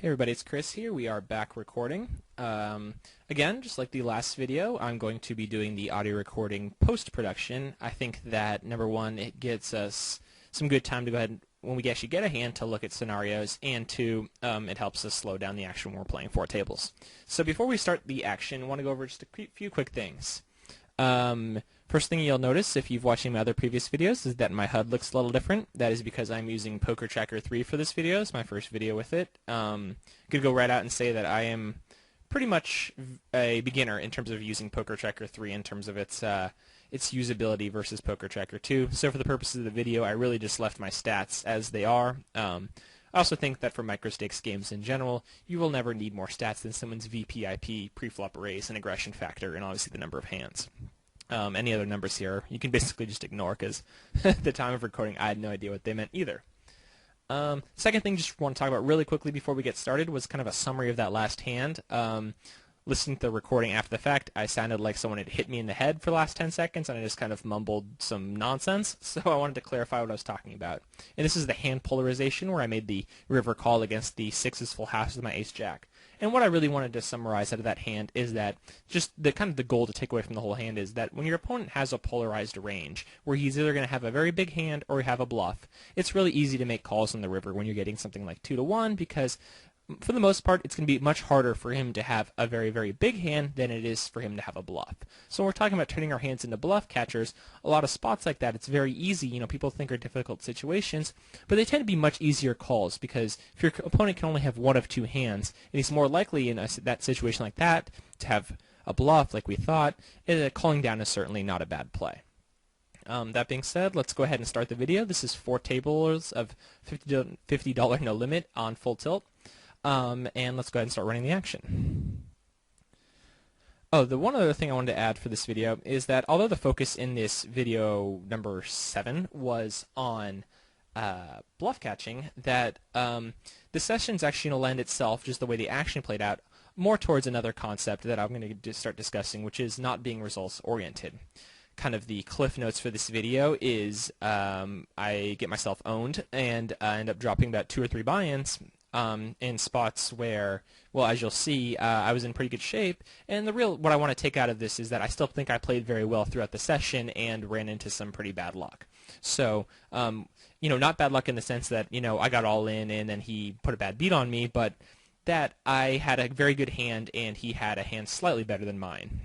Hey everybody, it's Chris here. We are back recording. Again, just like the last video, I'm going to be doing the audio recording post-production. I think that, number one, it gets us some good time to go ahead and, when we actually get a hand, to look at scenarios, and two, it helps us slow down the action when we're playing four tables. So before we start the action, I want to go over just a few quick things. First thing you'll notice if you've watched my other previous videos is that my HUD looks a little different. That is because I'm using Poker Tracker 3 for this video. It's my first video with it. Could go right out and say that I am pretty much a beginner in terms of using Poker Tracker 3 in terms of its usability versus Poker Tracker 2. So for the purposes of the video, I really just left my stats as they are. I also think that for microstakes games in general, you will never need more stats than someone's VPIP, preflop raise, and aggression factor, and obviously the number of hands. Any other numbers here, you can basically just ignore, because at the time of recording, I had no idea what they meant either. Second thing, just want to talk about really quickly before we get started, was kind of a summary of that last hand. Listening to the recording after the fact, I sounded like someone had hit me in the head for the last 10 seconds, and I just kind of mumbled some nonsense, so I wanted to clarify what I was talking about. And this is the hand polarization, where I made the river call against the sixes full house with my ace-jack. And what I really wanted to summarize out of that hand is that just the kind of the goal to take away from the whole hand is that when your opponent has a polarized range, where he's either going to have a very big hand or have a bluff, it's really easy to make calls on the river when you're getting something like 2-1, because for the most part, it's going to be much harder for him to have a very, very big hand than it is for him to have a bluff. So when we're talking about turning our hands into bluff catchers, a lot of spots like that, it's very easy. You know, people think are difficult situations, but they tend to be much easier calls, because if your opponent can only have one of two hands, and he's more likely in that situation like that to have a bluff like we thought, calling down is certainly not a bad play. That being said, let's go ahead and start the video. This is 4 tables of $50 no limit on full tilt. And let's go ahead and start running the action. Oh, the one other thing I wanted to add for this video is that although the focus in this video number 7 was on bluff catching, that the session's actually going to lend itself, just the way the action played out, more towards another concept that I'm going to start discussing, which is not being results-oriented. Kind of the cliff notes for this video is I get myself owned, and I end up dropping about 2 or 3 buy-ins in spots where, well, as you'll see, I was in pretty good shape, and what I want to take out of this is that I still think I played very well throughout the session and ran into some pretty bad luck. So, you know, not bad luck in the sense that, you know, I got all in and then he put a bad beat on me, but that I had a very good hand and he had a hand slightly better than mine.